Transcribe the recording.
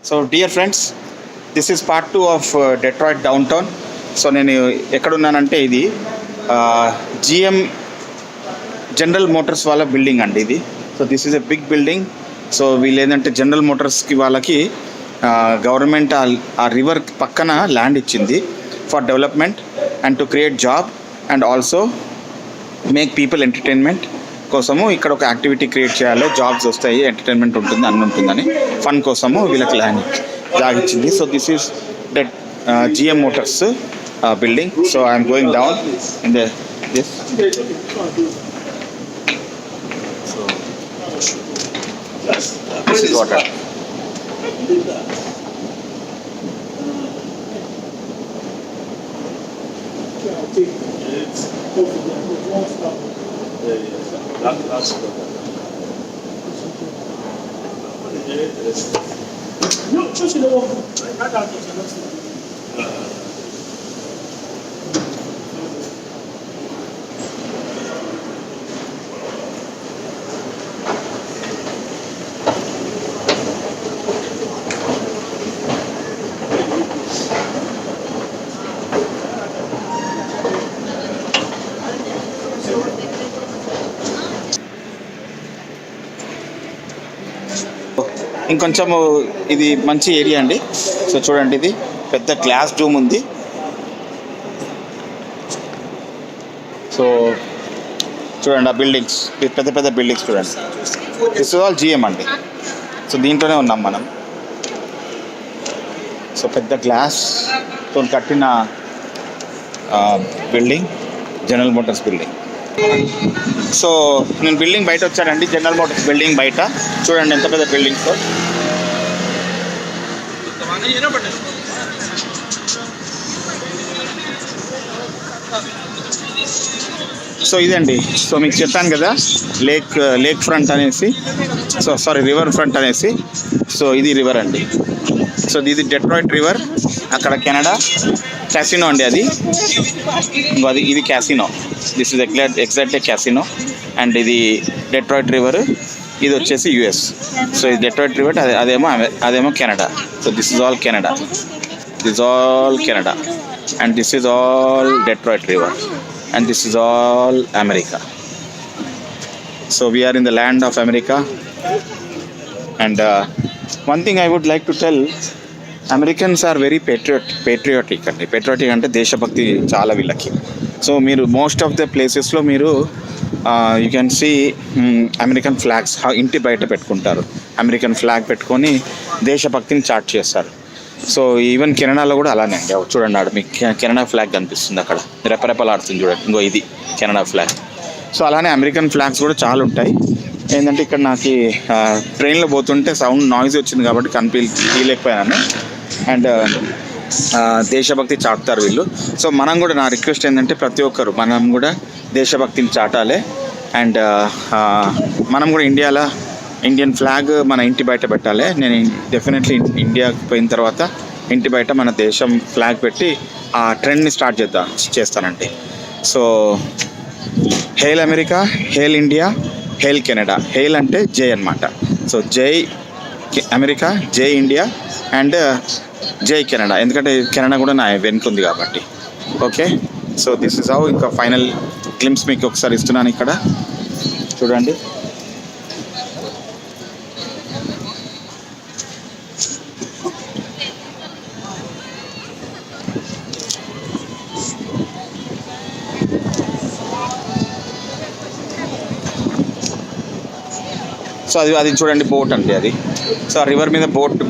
So dear friends, this is part 2 of Detroit downtown. So నేను ఎక్కడున్నానంటే ఇది GM general motors వాళ్ళ building అండి ఇది. So this is a big building. So వీళ్ళు ఏంటంటే జనరల్ మోటార్స్కి వాళ్ళకి గవర్నమెంట్ ఆ రివర్ పక్కన ల్యాండ్ ఇచ్చింది for development and to create job and also make people entertainment కోసము ఇక్కడ ఒక యాక్టివిటీ క్రియేట్ చేయాలి, జాబ్స్ వస్తాయి, ఎంటర్టైన్మెంట్ ఉంటుంది, అన్నీ ఉంటుందని ఫన్ కోసము వీళ్ళకి ల్యాండ్ జాగిచ్చింది. So this is that GM Motors building. So I'm going down in this. So this is water. ఇంకొంచెము ఇది మంచి ఏరియా అండి. సో చూడండి, ఇది పెద్ద గ్లాస్ డూమ్ ఉంది. సో చూడండి ఆ బిల్డింగ్స్, పెద్ద పెద్ద బిల్డింగ్స్ చూడండి. దిస్ ఇస్ ఆల్ జిఎం అండి. సో దీంట్లోనే ఉన్నాం మనం. సో పెద్ద గ్లాస్తో కట్టిన building, general Motors building. So నేను బిల్డింగ్ బయట వచ్చానండి, జనరల్ మోటార్స్ బిల్డింగ్ బయట. చూడండి ఎంత పెద్ద బిల్డింగ్స్. సో ఇదండి. సో మీకు చెప్పాను కదా లేక్ ఫ్రంట్ అనేసి, సో సారీ రివర్ ఫ్రంట్ అనేసి. సో ఇది రివర్ అండి. సో ఇది డెట్రాయిట్ రివర్, అక్కడ కెనడా. క్యాసినో అండి అది. ఇది casino. This is exactly casino. And ఇది డెట్రాయిట్ రివర్, ఇది వచ్చేసి యుఎస్. సో ఇది డెట్రాయిట్ రివర్, అదేమో Canada. So this is all Canada, this all Canada, and this is all Detroit river, and this is all America. So we are in the land of America. And one thing I would like to tell, Americans are very patriotic అండి. patriotic అంటే దేశభక్తి చాలా వీళ్ళకి. So మీరు most of the ప్లేసెస్లో మీరు you can see American flags ఇంటి బయట పెట్టుకుంటారు. అమెరికన్ ఫ్లాగ్ పెట్టుకొని దేశభక్తిని చాట్ చేస్తారు. సో ఈవెన్ కెనడాలో కూడా అలానే అండి. చూడండి ఆడ మీకు కెనడా ఫ్లాగ్ కనిపిస్తుంది, అక్కడ రెపరెపలాడుతుంది చూడండి. ఇంకో ఇది కెనడా ఫ్లాగ్. సో అలానే అమెరికన్ ఫ్లాగ్స్ కూడా చాలా ఉంటాయి. ఏంటంటే ఇక్కడ నాకు ట్రైన్లో పోతుంటే సౌండ్ నాయిస్ వచ్చింది కాబట్టి తీయలేకపోయాను. అండ్ దేశభక్తి చాటుతారు వీళ్ళు. సో మనం కూడా, నా రిక్వెస్ట్ ఏంటంటే ప్రతి ఒక్కరు మనం కూడా దేశభక్తిని చాటాలి. అండ్ మనం కూడా ఇండియన్ ఫ్లాగ్ మన ఇంటి బయట పెట్టాలి. నేను డెఫినెట్లీ ఇండియాకి పోయిన తర్వాత ఇంటి బయట మన దేశం ఫ్లాగ్ పెట్టి ఆ ట్రెండ్ని స్టార్ట్ చేస్తానండి. So hail America, hail India, hail Canada. Hail అంటే జై అనమాట. సో జై అమెరికా, జై ఇండియా అండ్ జై కెనడా. ఎందుకంటే కెనడా కూడా నా వెనుకుంది కాబట్టి. Okay, so this is how. ఇంకా ఫైనల్ గ్లింప్స్ మీకు ఒకసారి ఇస్తున్నాను. ఇక్కడ చూడండి. సో అది చూడండి, బోట్ అండి అది. సో ఆ రివర్ మీద బోట్